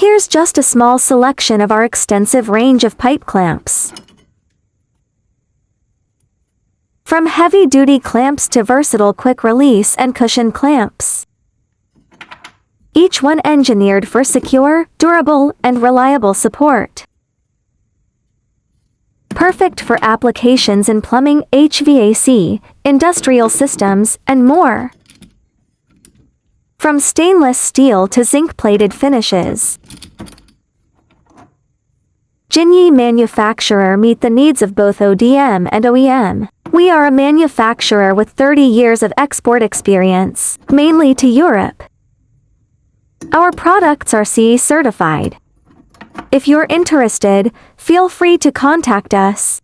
Here's just a small selection of our extensive range of pipe clamps. From heavy-duty clamps to versatile quick-release and cushion clamps. Each one engineered for secure, durable, and reliable support. Perfect for applications in plumbing, HVAC, industrial systems, and more. From stainless steel to zinc-plated finishes, Jinyi Manufacturer meet the needs of both ODM and OEM. We are a manufacturer with 30 years of export experience, mainly to Europe. Our products are CE certified. If you're interested, feel free to contact us.